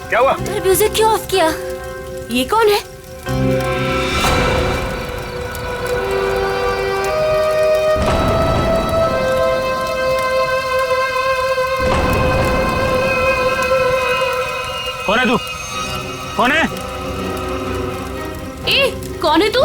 क्या हुआ? पर म्यूजिक क्यों ऑफ किया? ये कौन है? कौन है तू? कौन है? ए, कौन है तू?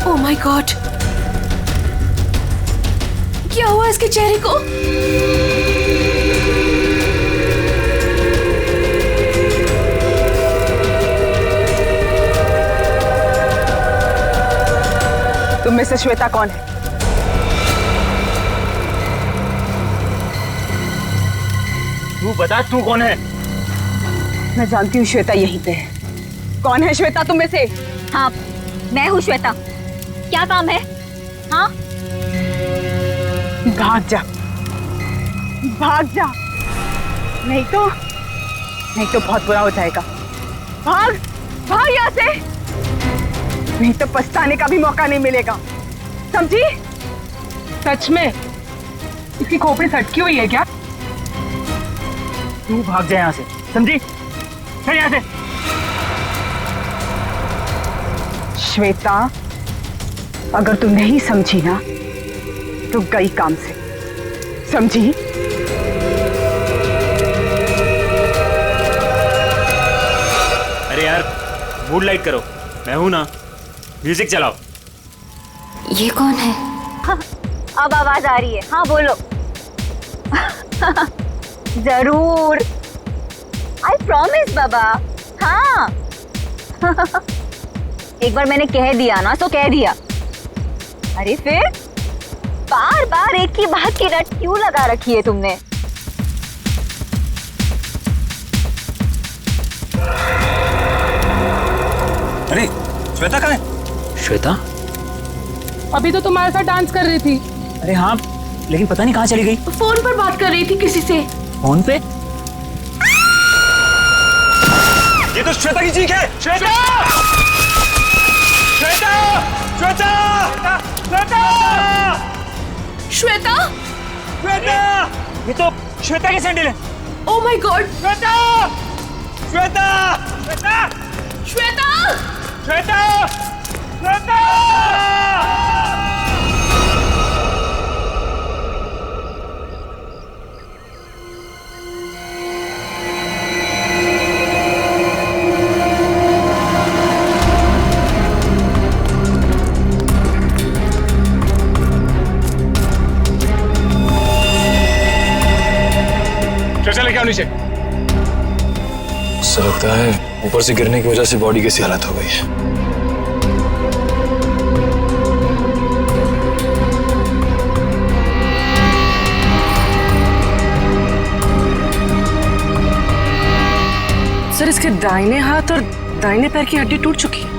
ओह माय गॉड, क्या हुआ इसके चेहरे को? तुम में से श्वेता कौन है? तू बता, तू कौन है? मैं जानती हूँ श्वेता यहीं पे है। कौन है श्वेता तुम में से? हाँ, मैं हूँ श्वेता। क्या काम है? हाँ, भाग जा, भाग जा, नहीं तो बहुत बुरा हो जाएगा। भाग, भाग यहाँ से, नहीं तो पछताने का भी मौका नहीं मिलेगा, समझी? सच में इसकी खोपड़ी सटकी हुई है क्या? तू भाग जा यहाँ से, समझी? चल यहाँ से। श्वेता, अगर तू नहीं समझी ना तो गई काम से, समझी? अरे यार, मूड लाइट करो, मैं हूं ना, म्यूजिक चलाओ। ये कौन है? हाँ, अब आवाज आ रही है। हाँ बोलो। जरूर, आई प्रॉमिस बाबा। हाँ। एक बार मैंने कह दिया ना तो कह दिया। अरे फिर बार बार एक ही बात की रट क्यों लगा रखी है तुमने? अरे श्वेता कहाँ है? श्वेता? अभी तो तुम्हारे साथ डांस कर रही थी। अरे हाँ, लेकिन पता नहीं कहाँ चली गई। फोन पर बात कर रही थी किसी से। फोन पे? ये तो श्वेता की चीख है। श्वेता! श्वेता! श्वेता! श्वेता! श्वेता? श्वेता! ये तो श्वेता के सैंडल है। Oh my God! Shweta! Shweta! Shweta! Shweta! Shweta! Shweta! लेके आओ नीचे। ऐसा लगता है ऊपर से गिरने की वजह से बॉडी कैसी हालत हो गई है। सर, इसके दाहिने हाथ और दाहिने पैर की हड्डी टूट चुकी है।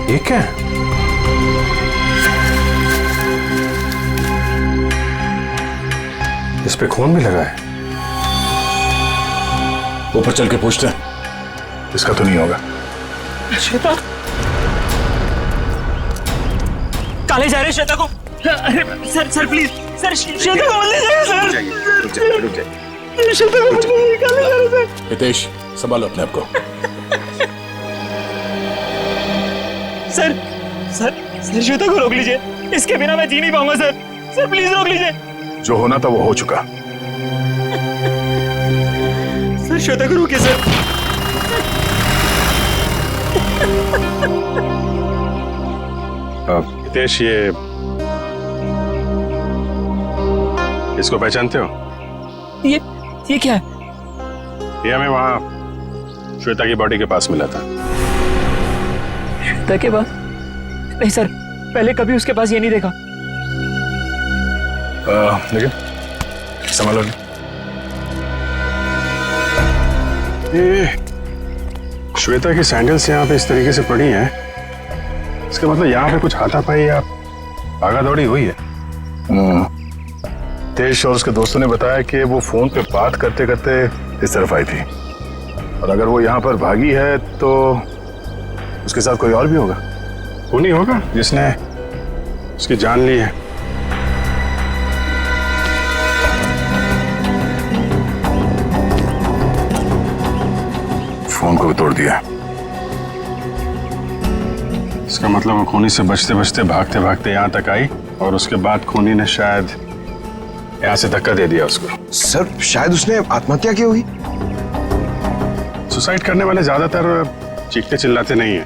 ये क्या है? इस पे खून भी लगा है। ऊपर चल के पूछते हैं। इसका तो नहीं होगा। श्वेता काले जा रहे श्वेता को। अरे सर प्लीज सर, श्वेता को मत ले जाइए सर। रुक जाइए। श्वेता को मत ले जाइए, काले जा रहे सर। हितेश, संभालो अपने आप को। सर श्वेता को रोक लीजिए, इसके बिना मैं जी नहीं पाऊंगा सर प्लीज रोक लीजिए। जो होना था वो हो चुका। सर श्वेता को रोकिए सर। हितेश, इसको पहचानते हो? ये क्या है? ये हमें वहां श्वेता की बॉडी के पास मिला था। श्वेता के पास? नहीं सर, पहले कभी उसके पास ये नहीं देखा। लेकिन संभालो। ये श्वेता की सैंडल्स यहाँ पे इस तरीके से पड़ी हैं, इसका मतलब यहाँ पे कुछ हाथापाई या भागा दौड़ी हुई है। तेज और उसके दोस्तों ने बताया कि वो फोन पे बात करते करते इस तरफ आई थी, और अगर वो यहाँ पर भागी है तो उसके साथ कोई और भी होगा। वो नहीं होगा जिसने उसकी जान ली है। फोन को भी तोड़ दिया। इसका मतलब वो खूनी से बचते बचते भागते भागते यहाँ तक आई, और उसके बाद खूनी ने शायद यहाँ से धक्का दे दिया उसको। सर शायद उसने आत्महत्या की होगी। सुसाइड करने वाले ज्यादातर चीखते चिल्लाते नहीं है।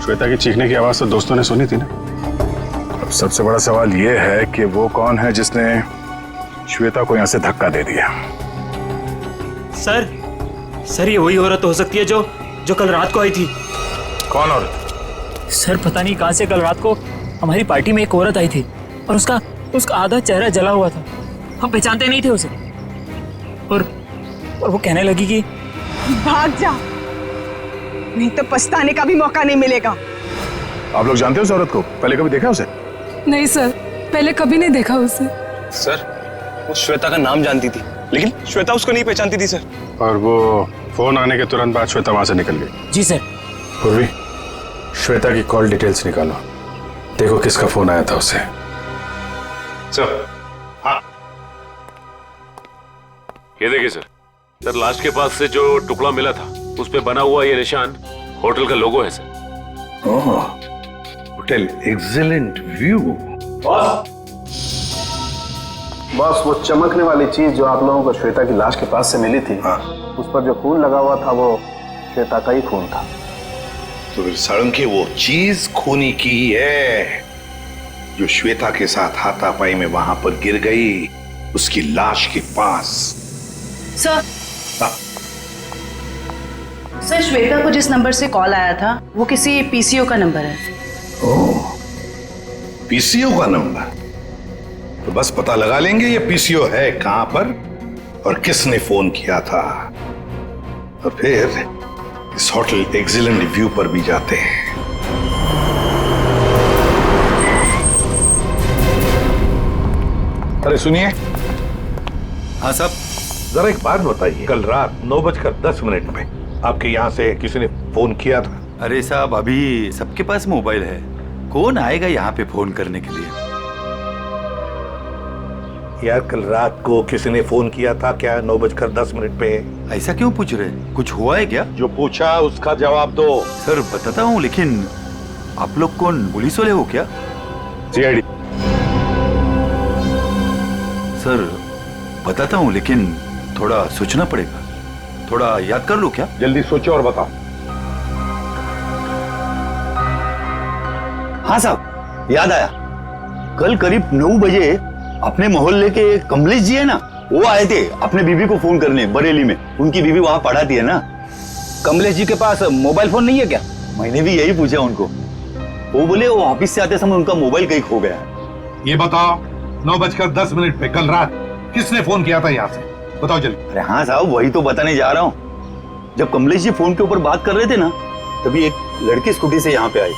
श्वेता की चीखने की आवाज तो दोस्तों ने सुनी थी ना। अब सबसे बड़ा सवाल ये है कि वो कौन है जिसने श्वेता को यहाँ से धक्का दे दिया। सर ये वही औरत हो सकती है जो कल रात को आई थी। कौन औरत? सर पता नहीं कहां से कल रात को हमारी पार्टी में एक औरत आई थी, और उसका आधा चेहरा जला हुआ था। हम पहचानते नहीं थे उसे, और वो कहने लगी कि भाग जा, नहीं तो पछताने का भी मौका नहीं मिलेगा। आप लोग जानते हो उस औरत को? पहले कभी देखा उसे? नहीं सर, पहले कभी नहीं देखा उसे। सर वो श्वेता का नाम जानती थी, लेकिन श्वेता उसको नहीं पहचानती थी सर। और वो फोन आने के तुरंत बाद श्वेता वहां से निकल गई। जी सर। पूर्वी, श्वेता की कॉल डिटेल्स निकालो, देखो किसका फोन आया था उसे। सर, हाँ ये देखिए सर, लाश के पास से जो टुकड़ा मिला था उस पे बना हुआ ये निशान होटल का लोगो है sir. Hotel excellent view. Boss वो चमकने वाली चीज जो आप लोगों को श्वेता की लाश के पास से मिली थी, उस पर जो खून लगा हुआ था वो श्वेता का ही खून था। तो फिर साळुंखे वो चीज खूनी की ही है जो श्वेता के साथ हाथापाई में वहां पर गिर गई, उसकी लाश के पास। सर सर, श्वेता को जिस नंबर से कॉल आया था वो किसी पीसीओ का नंबर है। ओह, पीसीओ का नंबर? तो बस पता लगा लेंगे ये पीसीओ है कहां पर और किसने फोन किया था, और फिर इस होटल एक्सीलेंट व्यू पर भी जाते हैं। अरे सुनिए। हाँ साहब, जरा एक बात बताइए, कल रात 9:10 पे आपके यहाँ से किसी ने फोन किया था? अरे साहब, अभी सबके पास मोबाइल है, कौन आएगा यहाँ पे फोन करने के लिए? यार कल रात को किसी ने फोन किया था क्या 9:10 पे? ऐसा क्यों पूछ रहे? कुछ हुआ है क्या? जो पूछा उसका जवाब दो। सर बताता हूँ, लेकिन आप लोग कौन, पुलिस वाले हो क्या? सीआईडी। सर बताता हूँ, लेकिन थोड़ा सोचना पड़ेगा, थोड़ा याद कर लो क्या? जल्दी सोचो और बताओ। हाँ साहब, याद आया। कल करीब 9 बजे अपने मोहल्ले के कमलेश जी है ना, वो आए थे अपने बीबी को फोन करने बरेली में। उनकी बीबी वहां पढ़ाती है ना। कमलेश जी के पास मोबाइल फोन नहीं है क्या? मैंने भी यही पूछा उनको, वो बोले वो ऑफिस से आते समय उनका मोबाइल कहीं खो गया है। ये बताओ 9:10 पे कल रात किसने फोन किया था यहाँ से? बताओ जल्दी। अरे हाँ साहब, वही तो बताने जा रहा हूँ। जब कमलेश जी फोन के ऊपर बात कर रहे थे ना, तभी एक लड़की स्कूटी से यहाँ पे आई।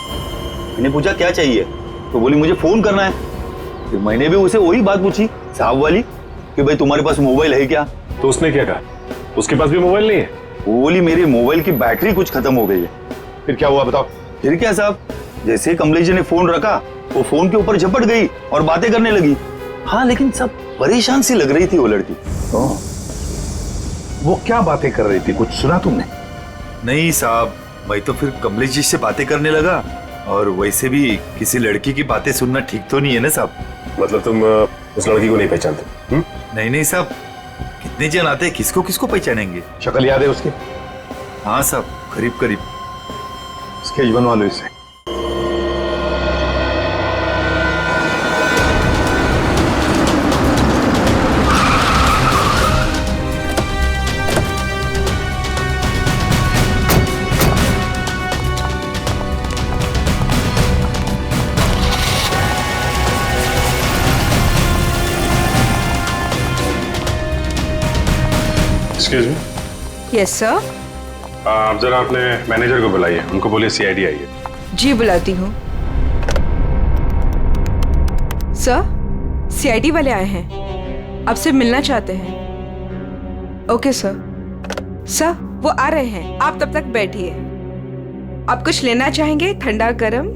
मैंने पूछा क्या चाहिए, तो बोली मुझे फोन करना है। फिर मैंने भी उसे वही बात पूछी साहब वाली कि भाई तुम्हारे पास मोबाइल है क्या? तो उसने क्या कहा? उसके पास भी मोबाइल नहीं है? वो बोली मेरे मोबाइल की बैटरी कुछ खत्म हो गई है। फिर क्या हुआ बताओ? फिर क्या साहब, जैसे ही कमलेश जी ने फोन रखा, वो फोन के ऊपर झपट गई और बातें करने लगी। हाँ, लेकिन सब परेशान सी लग रही थी वो लड़की। वो क्या बातें कर रही थी, कुछ सुना तुमने? नहीं साहब, मैं तो फिर कमलेश जी से बातें करने लगा, और वैसे भी किसी लड़की की बातें सुनना ठीक तो नहीं है ना साहब। मतलब तुम उस लड़की को नहीं पहचानते? नहीं साहब, कितने जन आते, किसको किसको पहचानेंगे? शक्ल याद है उसकी? हाँ साहब, करीब करीब। स्केच बनवा लो इससे। Excuse me. Yes sir. आप जरा अपने मैनेजर को बुलाइए, उनको बोलिए सीआईडी आई है। जी बुलाती हूँ। सर, सीआईडी वाले आए हैं, आपसे मिलना चाहते हैं। Okay sir. सर, वो आ रहे हैं, आप तब तक बैठिए। आप कुछ लेना चाहेंगे? ठंडा गरम?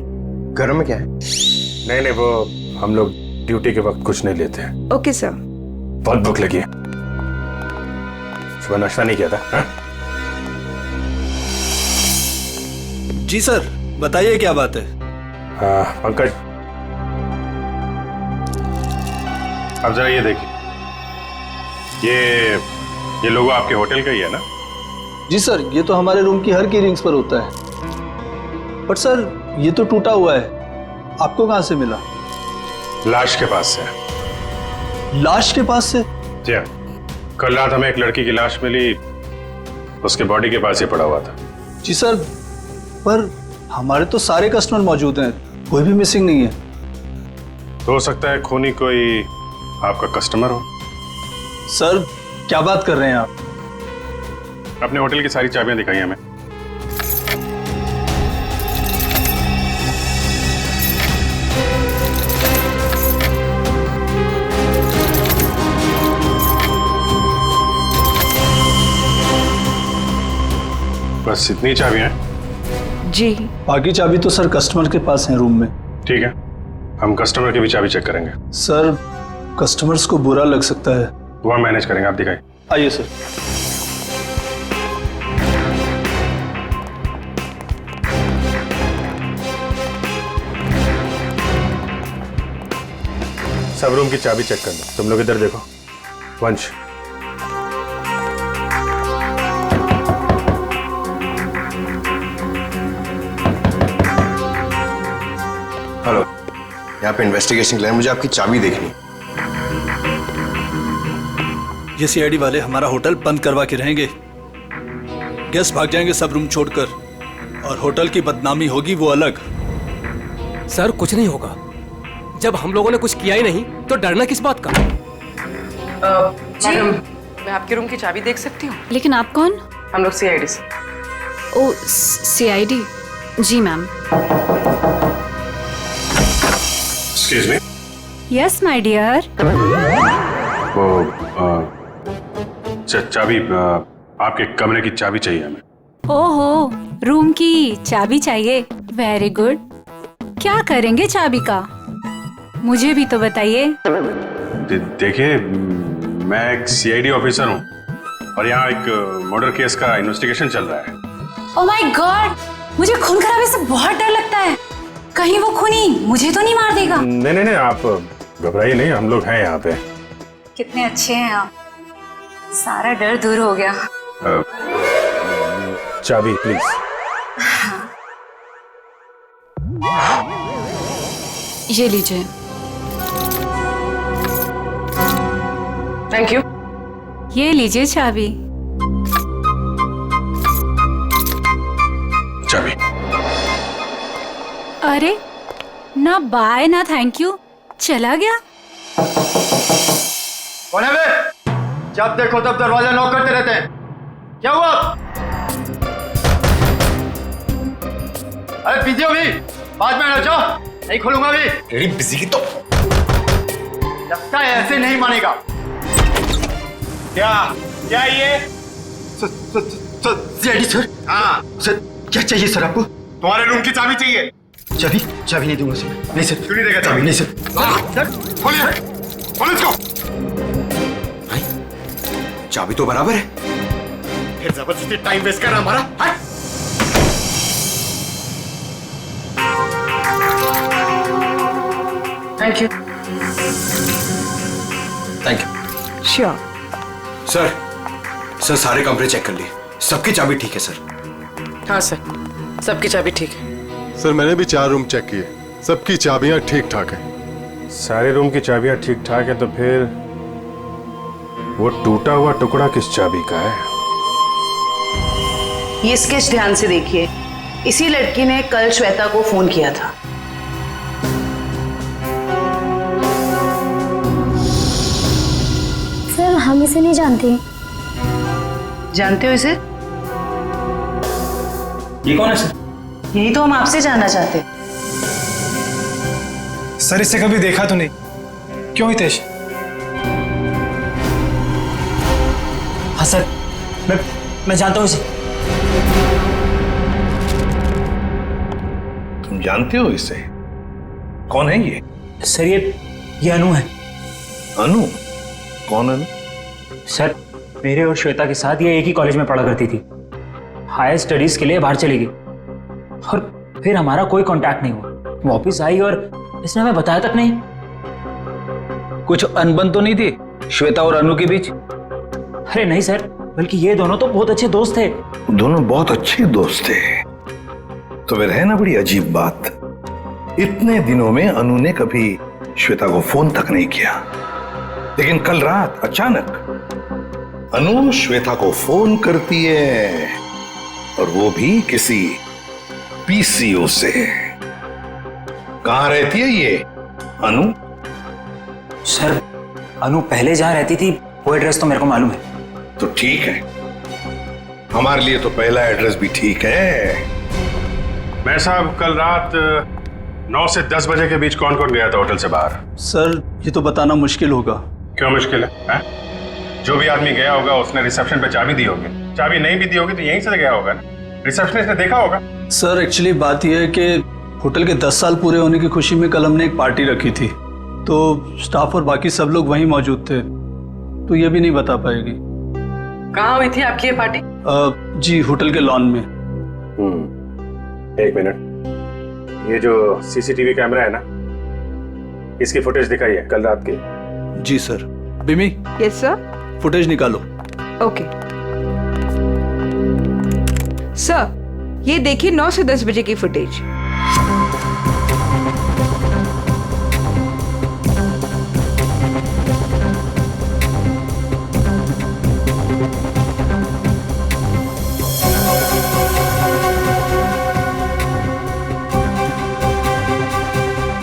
गरम में क्या है? नहीं नहीं, वो हम लोग ड्यूटी के वक्त कुछ नहीं लेते हैं। Okay sir. बहुत भूख लगी है, सुबह नाश्ता नहीं किया था। हा? जी सर, बताइए क्या बात है? पंकज, अब जरा ये देखिए, ये लोगो आपके होटल का ही है ना? जी सर, ये तो हमारे रूम की हर की रिंग्स पर होता है। बट सर, ये तो टूटा हुआ है, आपको कहां से मिला? लाश के पास से। लाश के पास से? जी हाँ, कल रात हमें एक लड़की की लाश मिली, उसके बॉडी के पास ही पड़ा हुआ था। जी सर, पर हमारे तो सारे कस्टमर मौजूद हैं, कोई भी मिसिंग नहीं है। तो हो सकता है खूनी कोई आपका कस्टमर हो। सर, क्या बात कर रहे हैं आप? अपने होटल की सारी चाबियां दिखाई हमें। बस इतनी चाबियां हैं? जी। बाकी चाबी तो सर कस्टमर के पास है रूम में। ठीक है, हम कस्टमर की भी चाबी चेक करेंगे। सर, कस्टमर्स को बुरा लग सकता है। वो हम मैनेज करेंगे, आप दिखाइए। आइए सर। सब रूम की चाबी चेक कर लो। तुम लोग इधर देखो। वंश, हेलो, यहाँ पे इन्वेस्टिगेशन के लिए मुझे आपकी चाबी देखनी। ये सीआईडी वाले हमारा होटल बंद करवा के रहेंगे, गेस्ट भाग जाएंगे सब रूम छोड़कर, और होटल की बदनामी होगी वो अलग। सर, कुछ नहीं होगा, जब हम लोगों ने कुछ किया ही नहीं तो डरना किस बात का? मैडम, मैं आपके रूम की चाबी देख सकती हूँ? लेकिन आप कौन? हम लोग सीआईडी से। Oh, CID? जी ma'am. Excuse me. Yes my dear. वो चाबी, आपके कमरे की चाबी चाहिए हमें। ओहो, रूम की चाबी चाहिए? Very good. क्या करेंगे चाबी का, मुझे भी तो बताइए। देखिए, मैं एक सीआईडी ऑफिसर हूँ और यहाँ एक मर्डर केस का इन्वेस्टिगेशन चल रहा है। ओह माय गॉड, मुझे खून खराबे से बहुत डर लगता है। कहीं वो खूनी मुझे तो नहीं मार देगा? नहीं नहीं नहीं, आप घबराइए नहीं, हम लोग हैं यहाँ पे। कितने अच्छे हैं आप, सारा डर दूर हो गया। चाबी प्लीज। ये लीजिए। Thank you. ये लीजिए चाबी। चाबी। अरे, ना बाय ना थैंक यू, चला गया। कौन है बे? जब देखो तब दरवाजा नॉक करते रहते हैं, क्या हुआ? अरे बिजी हो भी, बाद में आ जाओ, नहीं खोलूंगा भी। तेरी बिजी की तो लगता है ऐसे नहीं मानेगा। क्या क्या ये? CID sir. हाँ सर, क्या चाहिए सर आपको? तुम्हारे रूम की चाबी चाहिए। चाबी? चाबी नहीं दूंगा सर। नहीं सर। क्यों नहीं देगा चाबी? नहीं सर। सर खोलिए, खोलो इसको। चाबी तो बराबर है, फिर जबरदस्ती टाइम वेस्ट कर रहा हमारा। Thank you. Thank you. Sure. Sir सारे कमरे चेक कर लिए, सबकी चाबी ठीक है सर। हाँ सर, सबकी चाबी ठीक है। सर, मैंने भी 4 रूम चेक किए, सबकी चाबियां ठीक ठाक हैं। सारे रूम की चाबियां ठीक ठाक है, तो फिर वो टूटा हुआ टुकड़ा किस चाबी का है? ये स्केच ध्यान से देखिए, इसी लड़की ने कल श्वेता को फोन किया था। सर, हम इसे नहीं जानते। जानते हो इसे? ये कौन है सर? यही तो हम आपसे जानना चाहते। सर इससे कभी देखा तो नहीं। क्यों हितेश? हाँ सर, मैं जानता हूँ इसे। तुम जानते हो इसे? कौन है ये? सर ये अनु है। अनु? कौन अनु? सर मेरे और श्वेता के साथ ये एक ही कॉलेज में पढ़ा करती थी। हायर स्टडीज के लिए बाहर चली गई और फिर हमारा कोई कांटेक्ट नहीं हुआ। वापस आई और इसने हमें बताया तक नहीं। कुछ अनबन तो नहीं थी श्वेता और अनु के बीच? अरे नहीं सर, बल्कि ये दोनों तो बहुत अच्छे दोस्त थे। दोनों बहुत अच्छे दोस्त थे। तो फिर है ना बड़ी अजीब बात, इतने दिनों में अनु ने कभी श्वेता को फोन तक नहीं किया, लेकिन कल रात अचानक अनु श्वेता को फोन करती है, और वो भी किसी पीसीओ से। कहां रहती है ये अनु? सर अनु पहले जहां रहती थी वो एड्रेस तो मेरे को मालूम है। तो ठीक है, हमारे लिए तो पहला एड्रेस भी ठीक है। मैं साहब कल रात 9 से 10 बजे के बीच कौन कौन गया था होटल से बाहर? सर ये तो बताना मुश्किल होगा। क्यों मुश्किल है? जो भी आदमी गया होगा उसने रिसेप्शन पे चाबी दी होगी। चाबी नहीं भी दी होगी तो यहीं से गया होगा ना, रिसेप्शनिस्ट ने देखा होगा। सर एक्चुअली बात यह है कि होटल के 10 साल पूरे होने की खुशी में कल हमने एक पार्टी रखी थी, तो स्टाफ और बाकी सब लोग वहीं मौजूद थे, तो ये भी नहीं बता पाएगी। कहाँ हुई थी आपकी ये पार्टी? जी होटल के लॉन में। एक मिनट, ये जो सीसीटीवी कैमरा है ना, इसकी फुटेज दिखाइए कल रात की। जी सर। बिमी? Yes sir. फुटेज निकालो। ओके सर, ये देखिए 9 से 10 बजे की फुटेज।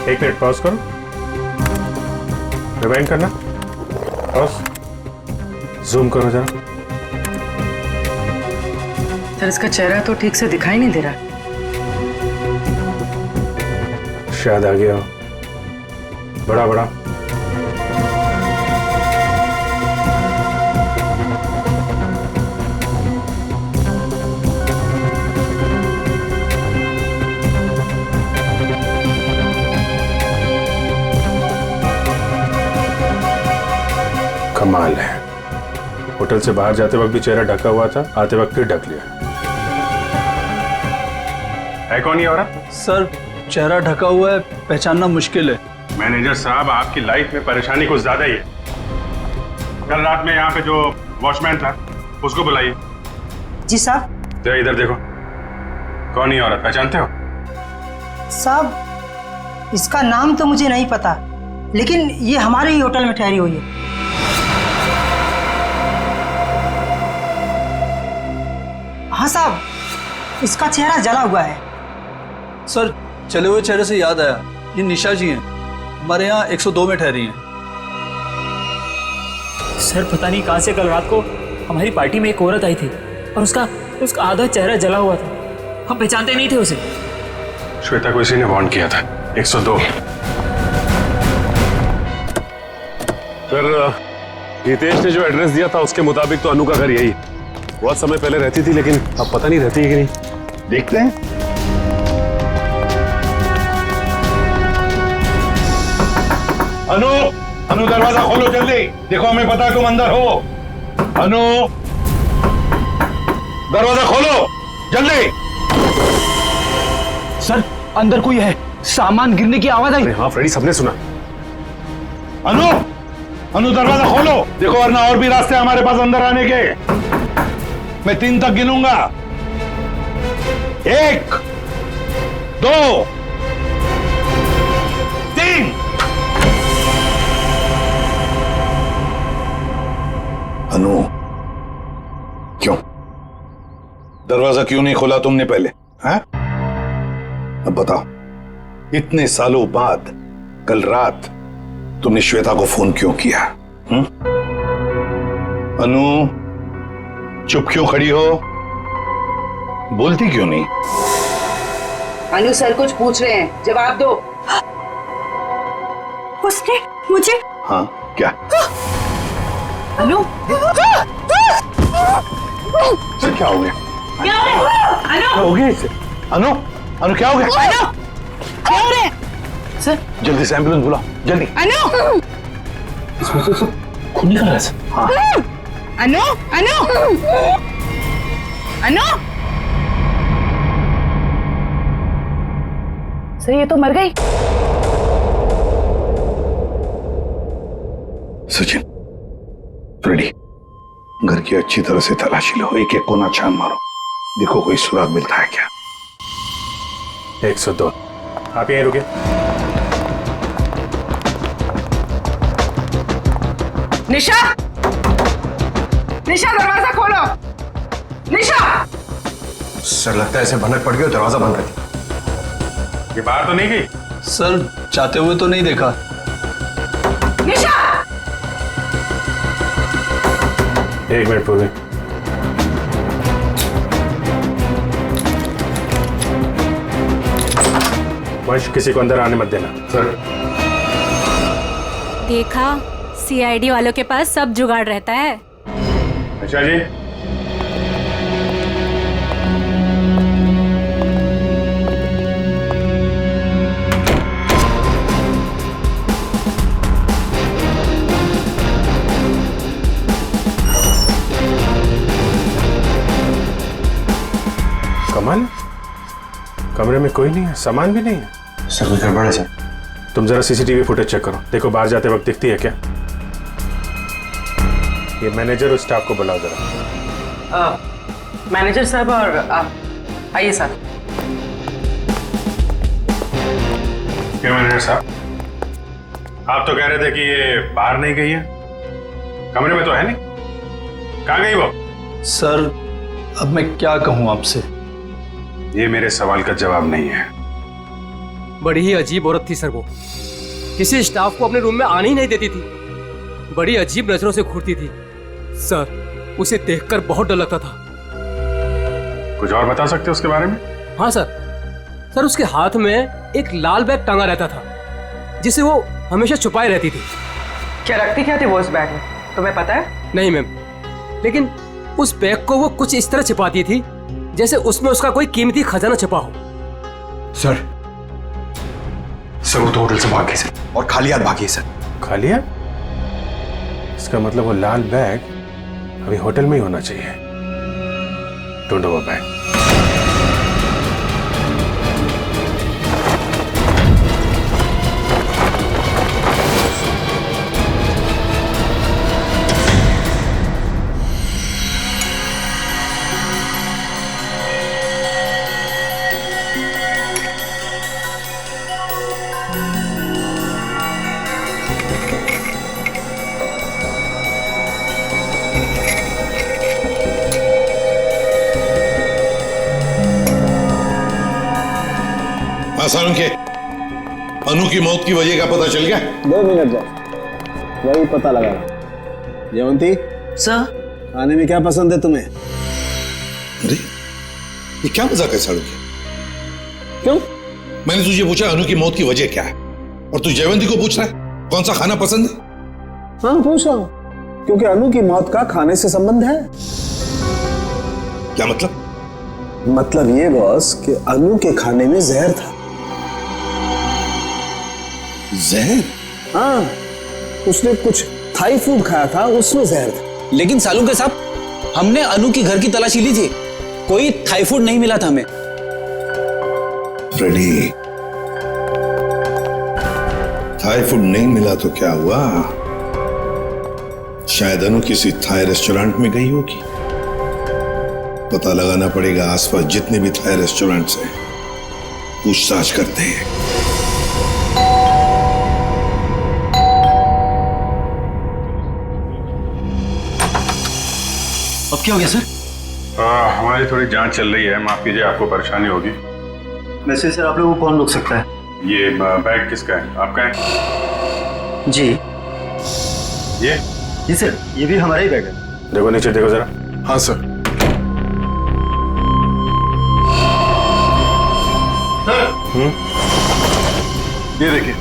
एक मिनट पॉज करो, रिवाइंड करना, पॉज, जूम करो जरा। सर इसका चेहरा तो ठीक से दिखाई नहीं दे रहा। शायद आ गया हो, बड़ा बड़ा। कमाल है, होटल से बाहर जाते वक्त भी चेहरा ढका हुआ था, आते वक्त फिर ढक लिया। है कौन ये औरत? सर चेहरा ढका हुआ है, पहचानना मुश्किल है। मैनेजर साहब, आपकी लाइफ में परेशानी कुछ ज्यादा ही है। कल रात में यहाँ पे जो वॉचमैन था उसको बुलाइए। जी साहब। तो इधर देखो, कौन ये औरत, पहचानते हो? साहब इसका नाम तो मुझे नहीं पता, लेकिन ये हमारे ही होटल में ठहरी हुई है। हाँ साहब, इसका चेहरा जला हुआ है। सर चले हुए चेहरे से याद आया, ये निशा जी हैं, हमारे यहाँ 102 में ठहरी हैं। सर पता नहीं कहां से कल रात को हमारी पार्टी में एक औरत आई थी और उसका आधा चेहरा जला हुआ था। हम पहचानते नहीं थे उसे। श्वेता को इसी ने वार्न किया था। 102। सर हितेश ने जो एड्रेस दिया था उसके मुताबिक तो अनु का घर यही बहुत समय पहले रहती थी, लेकिन अब पता नहीं रहती है कि नहीं। देखते हैं। अनु, अनु दरवाजा खोलो जल्दी, देखो हमें पता है तुम अंदर हो। अनु दरवाजा खोलो जल्दी। सर अंदर कोई है, सामान गिरने की आवाज आई। हाँ फ्रेडी, सबने सुना। अनु, अनु दरवाजा खोलो, देखो वरना और भी रास्ते हमारे पास अंदर आने के। मैं 3 तक गिनूंगा। 1 2 3। अनु, क्यों दरवाजा क्यों नहीं खोला तुमने पहले? हैं? अब बताओ, इतने सालों बाद कल रात तुमने श्वेता को फोन क्यों किया? अनु चुप क्यों खड़ी हो? बोलती क्यों नहीं? अनु सर कुछ पूछ रहे हैं, जवाब दो। उसने मुझे। हाँ क्या? अनु सर क्या हो गया? क्या हो गया इसे? अनु अनु क्या हो गया? अनु क्या हो रहा है? सर जल्दी से एम्बुलेंस बुलाओ जल्दी। अनु इसमें से सब खून निकल रहा है सर। हाँ अनु अनु अनु सर ये तो मर गई। सचिन, फ्रेडी, घर की अच्छी तरह से तलाशी लो, एक एक कोना छान मारो, देखो कोई सुराग मिलता है क्या। 102। आप यहीं रुके। निशा, निशा दरवाजा खोलो। निशा। सर लगता है ऐसे भनक पड़ गई, दरवाजा बंद कर दिया। ये बाहर तो नहीं गई? सर चाहते हुए तो नहीं देखा। निशा। 1 मिनट पूर्वी। वंश, किसी को अंदर आने मत देना। सर देखा, सीआईडी वालों के पास सब जुगाड़ रहता है। अच्छा जी। कमाल, कमरे में कोई नहीं है, सामान भी नहीं है। सर कोई गड़बड़ है सर। तुम जरा सीसीटीवी फुटेज चेक करो, देखो बाहर जाते वक्त दिखती है क्या। ये मैनेजर और स्टाफ को बुलाओ जरा। मैनेजर साहब और आप आइए साहब। क्या मैनेजर साहब, आप तो कह रहे थे कि ये बाहर नहीं गई है, कमरे में तो है नहीं, कहाँ गई वो? सर अब मैं क्या कहूँ आपसे? ये मेरे सवाल का जवाब नहीं है। बड़ी ही अजीब औरत थी सर वो, किसी स्टाफ को अपने रूम में आने ही नहीं देती थी, बड़ी अजीब नजरों से घूरती थी सर, उसे देखकर बहुत डर लगता था। कुछ और बता सकते हो उसके बारे में? हाँ सर उसके हाथ में एक लाल बैग टांगा रहता था जिसे वो हमेशा छुपाए रहती थी। क्या रखती क्या थी वो उस बैग में, तुम्हें पता है? नहीं मैम, लेकिन उस बैग को वो कुछ इस तरह छिपाती थी जैसे उसमें उसका कोई कीमती खजाना छिपा हो। सर वो तो होटल से भागी सर, और खाली हाथ भागी सर। खाली हाथ? इसका मतलब वो लाल बैग अभी होटल में ही होना चाहिए। ढूंढो वो बैग। सारुण के अनु की मौत की वजह का पता चल गया? 2 मिनट जाओ, वही पता लगा रहा। जयवंती सर, खाने में क्या पसंद है तुम्हें? अरे ये क्या मजाक है सारुण के? क्यों? मैंने तुझे पूछा अनु की मौत की वजह क्या है, और तू जयवंती को पूछ रहा है कौन सा खाना पसंद है? हाँ पूछ रहा हूं, क्योंकि अनु की मौत का खाने से संबंध है। क्या मतलब? मतलब ये बॉस कि अनु के खाने में जहर था। जहर? हाँ, उसने कुछ थाई फूड खाया था, उसमें जहर था। लेकिन सालू के साहब, हमने अनु की घर की तलाशी ली थी, कोई थाई फूड नहीं मिला था हमें। फ्रेडी, थाई फूड नहीं मिला तो क्या हुआ? शायद अनु किसी थाई रेस्टोरेंट में गई होगी। पता लगाना पड़ेगा, आसपास जितने भी थाई रेस्टोरेंट्स हैं पूछताछ करते हैं। अब क्या हो गया सर? हमारी थोड़ी जांच चल रही है, माफ कीजिए आपको परेशानी होगी। वैसे सर आप लोगों को कौन रोक सकता है? ये बैग किसका है? आपका है? जी ये? जी सर, ये भी हमारा ही बैग है। देखो नीचे देखो जरा। हाँ सर। ये देखिए,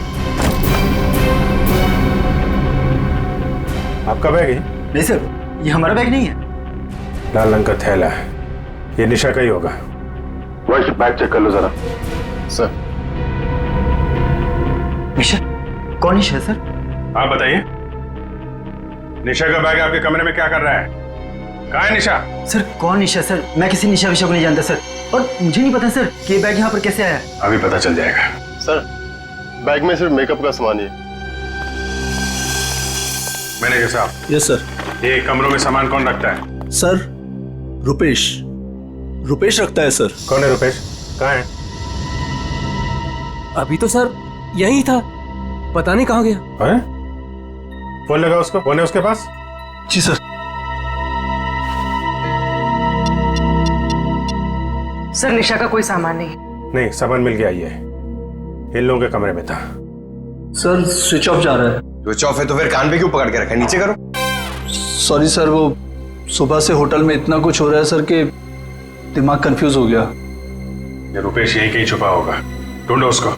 आपका बैग है? नहीं सर, ये हमारा बैग नहीं है। लाल रंग का थैला है, ये निशा का ही होगा। वही बैग चेक कर लो जरा। सर। निशा? कौन निशा सर? आप बताइए, निशा का बैग आपके कमरे में क्या कर रहा है? कहाँ है निशा? सर कौन निशा सर? मैं किसी निशा विशा को नहीं जानता सर, और मुझे नहीं पता सर कि ये बैग यहाँ पर कैसे आया। अभी पता चल जाएगा। सर बैग में सिर्फ मेकअप का सामान ही है। मैनेजर साहब। Yes sir. ये कमरों में सामान कौन रखता है? सर रुपेश रखता है सर। कौन है रुपेश? कहाँ है? अभी तो सर यही था, पता नहीं कहाँ गया। है? फोन लगा उसको, फोन है उसके पास? जी सर। सर निशा का कोई सामान नहीं। नहीं, सामान मिल गया, ये इन लोगों के कमरे में था। सर स्विच ऑफ जा रहा है। स्विच ऑफ है तो फिर कान पे क्यों पकड़ के रखा है? नीचे करो। सॉरी सर, वो सुबह से होटल में इतना कुछ हो रहा है सर कि दिमाग कंफ्यूज हो गया। ये रुपेश यहीं कहीं छुपा होगा, ढूंढो उसको।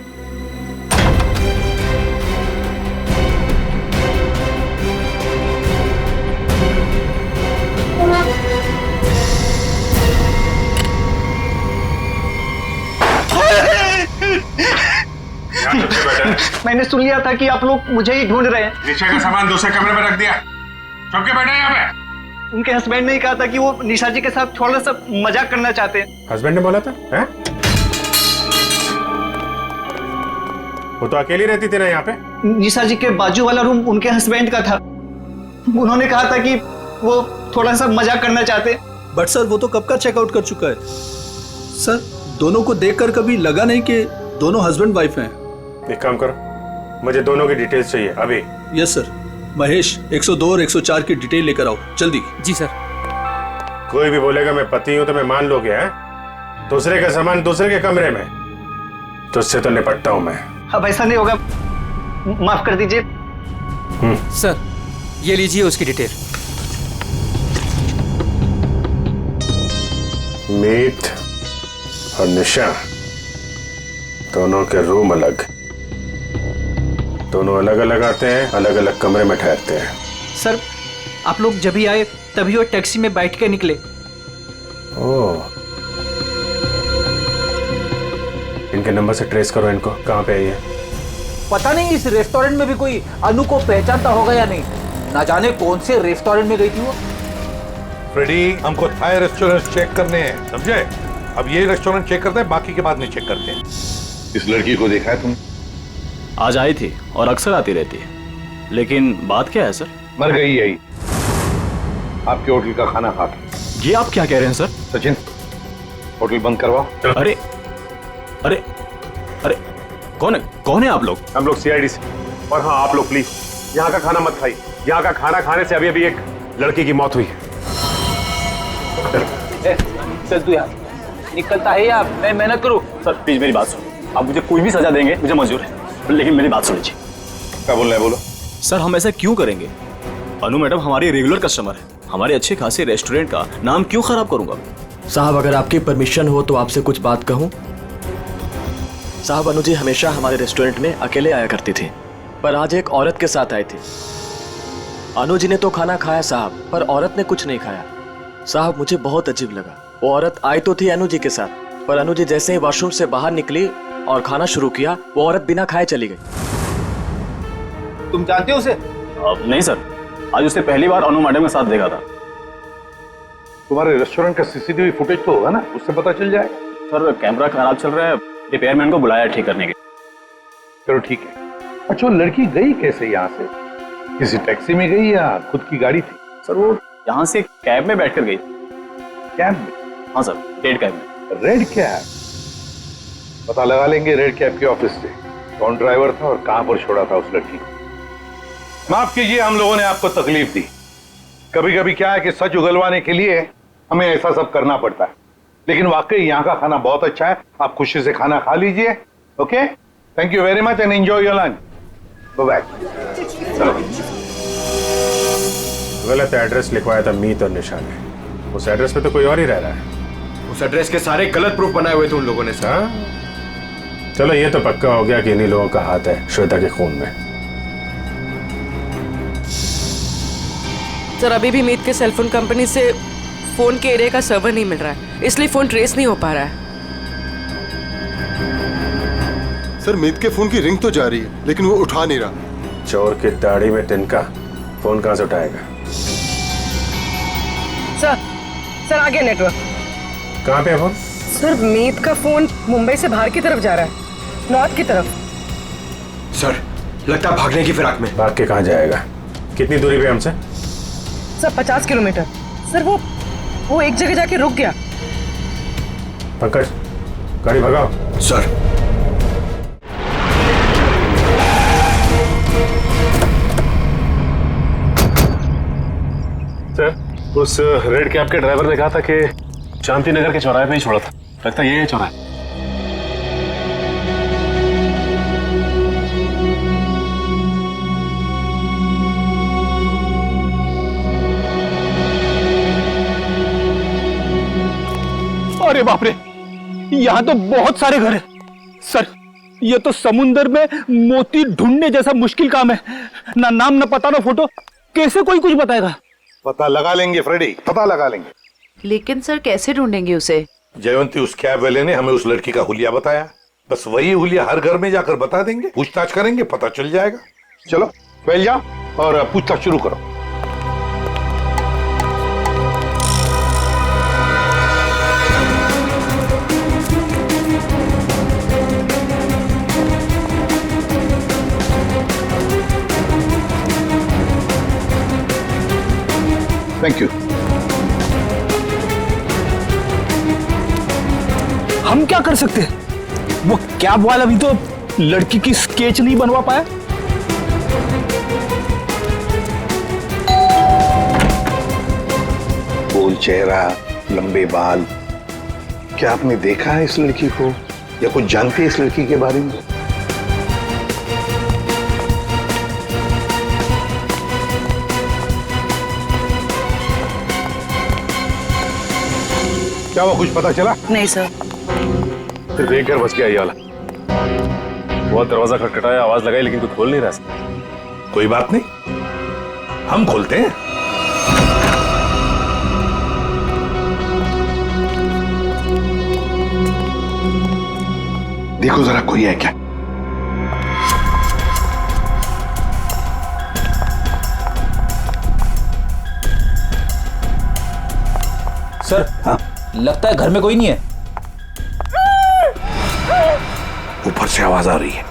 मैंने सुन लिया था कि आप लोग मुझे ही ढूंढ रहे हैं। निशा का सामान दूसरे कमरे में रख दिया, छुप के बैठे यहाँ पे। उनके हस्बैंड ने ही कहा था कि वो निशा जी के साथ थोड़ा सा मजाक करना चाहते हैं। हस्बैंड ने बोला था? हैं? वो तो अकेली रहती थी ना यहाँ पे। निशा जी के बाजू वाला रूम उनके हस्बैंड का था, उन्होंने कहा था कि वो थोड़ा सा मजाक करना चाहते हैं। बट सर वो तो कब का चेकआउट कर चुका है सर। दोनों को देखकर कभी लगा नहीं कि दोनों हस्बैंड वाइफ हैं। एक काम करो, मुझे दोनों की डिटेल्स चाहिए अभी। Yes sir. महेश 102 और 104 की डिटेल लेकर आओ जल्दी। जी सर। कोई भी बोलेगा मैं पति हूं तो मैं मान लोगे? हैं? दूसरे का सामान दूसरे के कमरे में, तो उससे तो निपटता हूं मैं। अब ऐसा नहीं होगा, माफ कर दीजिए। सर ये लीजिए उसकी डिटेल। मीत और निशा दोनों के रूम अलग, दोनों अलग अलग आते हैं, अलग अलग कमरे में ठहरते हैं। सर आप लोग जब ही आए तभी वो टैक्सी में बैठ के निकले। ओह, इनके नंबर से ट्रेस करो इनको, कहाँ पे है ये? पता नहीं इस रेस्टोरेंट में भी कोई अनु को पहचानता होगा या नहीं, ना जाने कौन से रेस्टोरेंट में गई थी वो। फ्रेडी, हमको थाई रेस्टोरेंट चेक करने हैं, समझे? अब ये रेस्टोरेंट चेक करते हैं, बाकी के बाद नहीं चेक करते हैं। इस लड़की को देखा है तुम? आज आई थी और अक्सर आती रहती है, लेकिन बात क्या है सर? मर गई यही आपके होटल का खाना खा के। ये आप क्या कह रहे हैं सर? सचिन, होटल बंद करवाओ। अरे अरे अरे कौन है आप लोग? हम लोग सीआईडी से। और हाँ, आप लोग प्लीज यहाँ का खाना मत खाइए, यहाँ का खाना खाने से अभी अभी एक लड़की की मौत हुई है। चल तू यार, निकलता है या मैं मेहनत करूं? सर प्लीज मेरी बात सुनो, आप मुझे कोई भी सजा देंगे, मुझे मंजूर है, लेकिन मेरी बात सुनिए। क्या बोल रहे हैं? बोलो। सर हम ऐसा क्यों करेंगे? अनु मैडम हमारी रेगुलर कस्टमर है, हमारे अच्छे खासे रेस्टोरेंट का नाम क्यों खराब करूंगा? साहब अगर आपकी परमिशन हो तो आपसे कुछ बात कहूं। साहब अनु जी हमेशा हमारे रेस्टोरेंट में अकेले आया करती थी, पर आज एक औरत के साथ आई थी। अनु जी ने तो खाना खाया साहब, पर औरत ने कुछ नहीं खाया। साहब मुझे बहुत अजीब लगा। वो औरत आई तो थी अनु जी के साथ, पर अनु जी जैसे ही वॉशरूम से बाहर निकली और खाना शुरू किया, वो औरत बिना खाए चली गई। तुम जानते हो उसे? नहीं सर, आज उसने पहली बार अनु मैडम के साथ देखा था। तुम्हारे रेस्टोरेंट का सीसीटीवी फुटेज तो होगा ना, उससे पता चल जाएगा। सर कैमरा खराब चल रहा है, रिपेयरमैन को बुलाया ठीक करने के। चलो ठीक है। अच्छा, लड़की गई कैसे यहाँ से? किसी टैक्सी में गई या खुद की गाड़ी थी? सर वो यहाँ से कैब में बैठकर गई। कैब में? हाँ सर, रेड कैब में। Red cab? पता लगा लेंगे रेड कैब के ऑफिस से कौन ड्राइवर था और कहां पर छोड़ा था उस लड़की को। माफ कीजिए, हम लोगों ने आपको तकलीफ दी। कभी कभी क्या है कि सच उगलवाने के लिए हमें ऐसा सब करना पड़ता है, लेकिन वाकई यहाँ का खाना बहुत अच्छा है। आप खुशी से खाना खा लीजिए। Okay, thank you very much and enjoy your lunch. Bye. गलत एड्रेस लिखवाया था मीत और निशा ने, उस एड्रेस पे तो कोई और ही रह रहा है। उस एड्रेस के सारे गलत प्रूफ बनाए हुए थे उन लोगों ने सर। चलो ये तो पक्का हो गया कि इन्हीं लोगों का हाथ है श्वेता के खून में। सर अभी भी मीत के सेलफोन कंपनी से फोन के एरिया का सर्वर नहीं मिल रहा है, इसलिए फोन ट्रेस नहीं हो पा रहा है। सर मीत के फोन की रिंग तो जा रही है लेकिन वो उठा नहीं रहा। चोर की दाढ़ी में तिनका, फोन कहां से उठाएगा? सर आ गया नेटवर्क। कहां पे है फोन? सर मीत का फोन मुंबई से बाहर की तरफ जा रहा है, नॉर्थ की तरफ। सर लगता है भागने की फिराक में। भाग के कहां जाएगा? कितनी दूरी पे हमसे? Sir 50 kilometre. सर वो एक जगह जाके रुक गया। पंकज गाड़ी भगाओ। सर उस रेड कैब के ड्राइवर ने कहा था कि शांति नगर के चौराहे पे ही छोड़ा था। लगता है ये है चौराहा। अरे बाप रे, यहाँ तो बहुत सारे घर हैं। सर ये तो समुंदर में मोती ढूंढने जैसा मुश्किल काम है। ना नाम ना पता ना फोटो, कैसे कोई कुछ बताएगा? पता लगा लेंगे फ्रेडी, पता लगा लेंगे। लेकिन सर कैसे ढूंढेंगे उसे? जयवंती उस कैब वाले ने हमें उस लड़की का हुलिया बताया, बस वही हुलिया हर घर में जाकर बता देंगे, पूछताछ करेंगे, पता चल जाएगा। चलो पहले जाओ और पूछताछ शुरू करो। Thank you. हम क्या कर सकते हैं? वो कैब वाला भी तो लड़की की स्केच नहीं बनवा पाया। गोल चेहरा, लंबे बाल, क्या आपने देखा है इस लड़की को या कुछ जानते हैं इस लड़की के बारे में? क्या वो कुछ पता चला? नहीं सर। फिर एक घर बच गया ये वाला। बहुत दरवाजा खटखटाया, आवाज लगाई, लेकिन कोई खोल नहीं रहा। कोई बात नहीं, हम खोलते हैं। देखो जरा कोई है क्या? सर हाँ? लगता है घर में कोई नहीं है। ऊपर से आवाज आ रही है।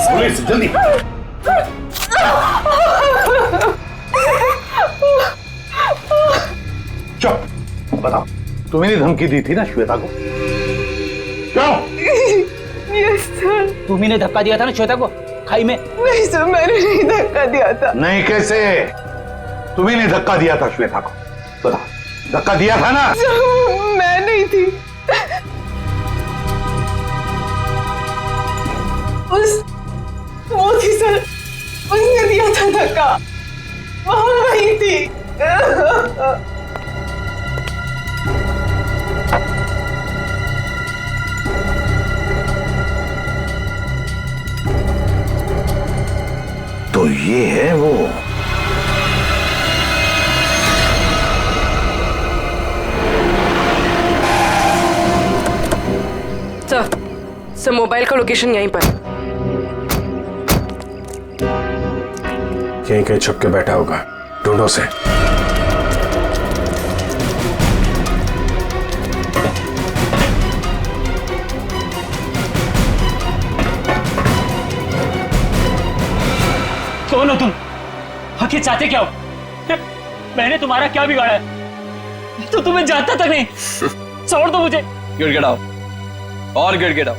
पुलिस जल्दी। चुप, बताओ तुम्हें धमकी दी थी ना श्वेता को? क्यों? Yes sir. तुम्ही ने धक्का दिया था ना श्वेता को खाई में? नहीं सर, मैंने नहीं धक्का दिया था। नहीं कैसे? तुम्ही ने धक्का दिया था श्वेता को, बताओ। धक्का दिया था ना? मैं नहीं थी। वो थी सर, उसने दिया था धक्का, वहां वही थी। तो ये है वो। सर मोबाइल का लोकेशन यहीं पर। कहीं कहीं छुप के बैठा होगा, ढूंढो से। कौन हो तुम? आखिर चाहते क्या हो? मैंने तुम्हारा क्या बिगाड़ा है? तो तुम्हें जानता तक नहीं। छोड़ दो मुझे। गिड़गिड़ाओ और गिड़गिड़ाओ।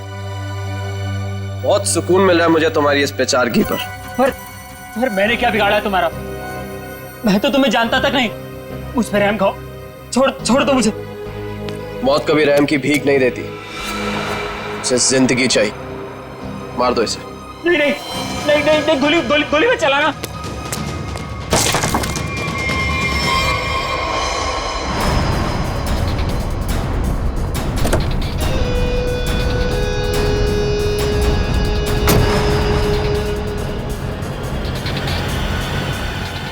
बहुत सुकून मिल रहा है मुझे तुम्हारी इस बेचारगी पर। पर मैंने क्या बिगाड़ा है तुम्हारा? मैं तो तुम्हें जानता तक नहीं। मुझ पर रहम खाओ, छोड़ दो मुझे। मौत कभी रहम की भीख नहीं देती, उसे जिंदगी चाहिए। मार दो इसे। नहीं नहीं नहीं नहीं, नहीं गोली गोली गोली मत चलाना।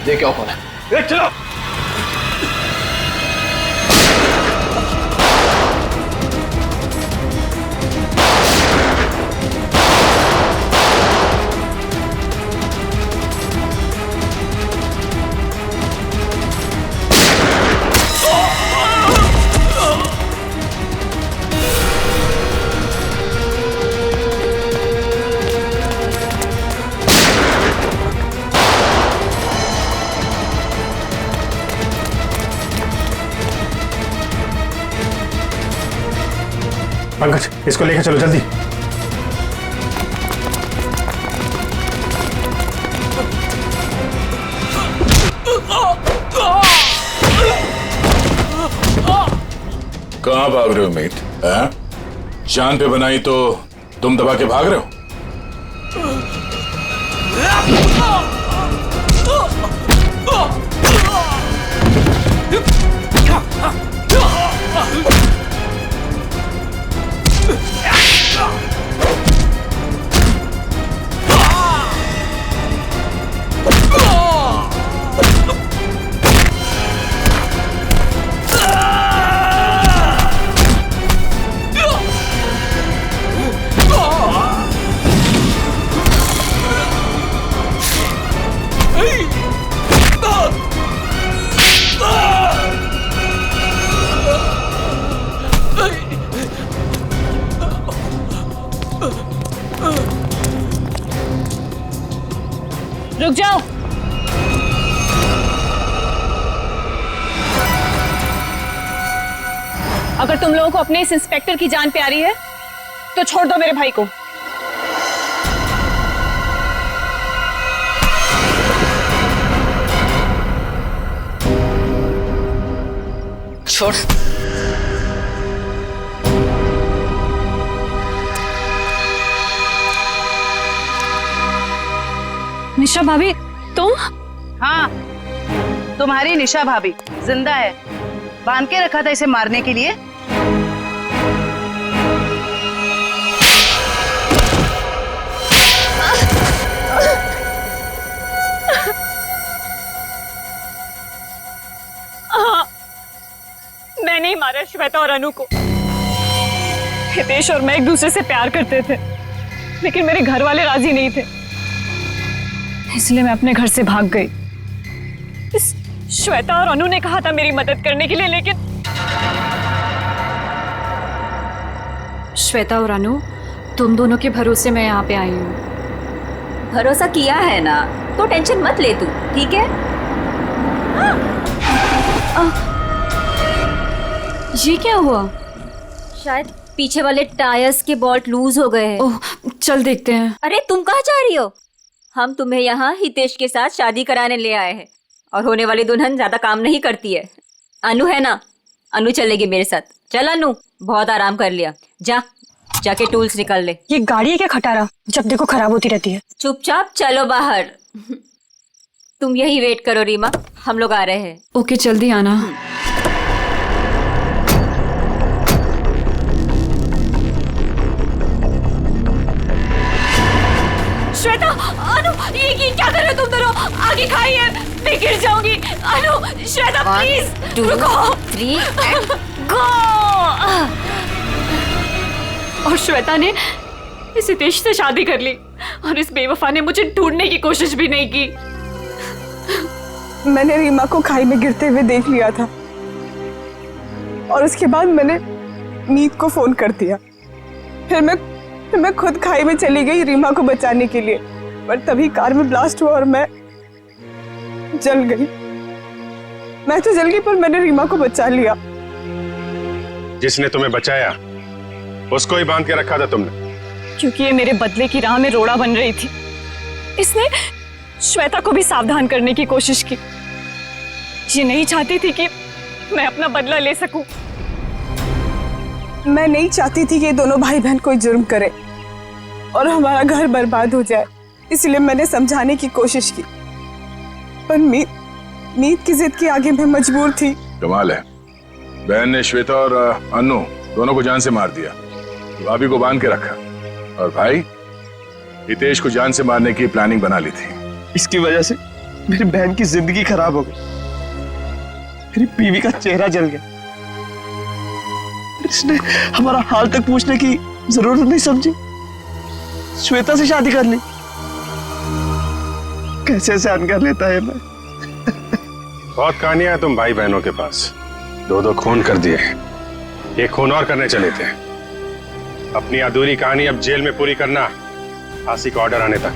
ये क्या कौन है? चलो। पंकज, इसको लेकर चलो जल्दी। कहाँ भाग रहे हो मीत? जान पे बनाई तो तुम दबा के भाग रहे हो? रुक जाओ। अगर तुम लोगों को अपने इस इंस्पेक्टर की जान प्यारी है तो छोड़ दो मेरे भाई को। छोड़। निशा भाभी, तुम? हाँ, तुम्हारी निशा भाभी जिंदा है। बांध के रखा था इसे मारने के लिए। मैंने ही मारा श्वेता और अनु को। हितेश और मैं एक दूसरे से प्यार करते थे, लेकिन मेरे घर वाले राजी नहीं थे, इसलिए मैं अपने घर से भाग गई। इस श्वेता और अनु ने कहा था मेरी मदद करने के लिए, लेकिन श्वेता और अनु, तुम दोनों के भरोसे मैं यहाँ पे आई हूँ। भरोसा किया है ना, तो टेंशन मत ले तू, ठीक है? ये क्या हुआ? शायद पीछे वाले टायर्स के बोल्ट लूज हो गए हैं। ओह, चल देखते हैं। अरे तुम कहाँ जा रही हो? हम तुम्हें यहाँ हितेश के साथ शादी कराने ले आए हैं, और होने वाली दुल्हन ज्यादा काम नहीं करती है। अनु है ना, अनु चलेगी मेरे साथ। चल अनु, बहुत आराम कर लिया, जाके टूल्स निकाल ले। ये गाड़ी है क्या खटारा, जब देखो खराब होती रहती है। चुपचाप चलो बाहर। तुम यही वेट करो रीमा, हम लोग आ रहे हैं। ओके, जल्दी आना। श्वेता, अनु, ये क्या कर रहे हो तुम दोनों? आगे खाइए, मैं गिर जाऊंगी। अनु, श्वेता प्लीज रुको। 3 and गो। और श्वेता ने इस हितेश से शादी कर ली, और इस बेवफा ने मुझे ढूंढने की कोशिश भी नहीं की। मैंने रीमा को खाई में गिरते हुए देख लिया था, और उसके बाद मैंने मीत को फोन कर दिया। फिर मैं खुद खाई में चली गई रीमा को बचाने के लिए, पर तभी कार में ब्लास्ट हुआ और मैं जल गई। मैं तो जल गई, पर मैंने रीमा को बचा लिया। जिसने तुम्हें बचाया उसको ही बांध के रखा था तुमने, क्योंकि ये मेरे बदले की राह में रोड़ा बन रही थी। इसने श्वेता को भी सावधान करने की कोशिश की। ये नहीं चाहती थी कि मैं अपना बदला ले सकूं। मैं नहीं चाहती थी कि ये दोनों भाई बहन कोई जुर्म करे और हमारा घर बर्बाद हो जाए, इसलिए मैंने समझाने की कोशिश की, पर मीत की जिद के आगे मैं मजबूर थी। कमाल है, बहन ने श्वेता और अनु दोनों को जान से मार दिया, भाभी को बांध के रखा, और भाई हितेश को जान से मारने की प्लानिंग बना ली थी। इसकी वजह से मेरी बहन की जिंदगी खराब हो गई, मेरी बीवी का चेहरा जल गया। इसने हमारा हाल तक पूछने की जरूरत नहीं समझी, श्वेता से शादी कर ली। कैसे सहन कर लेता है मैं। बहुत कहानियां हैं तुम भाई बहनों के पास, दो दो खून कर दिए, एक खून और करने चले थे। अपनी अधूरी कहानी अब जेल में पूरी करना, फांसी का ऑर्डर आने तक।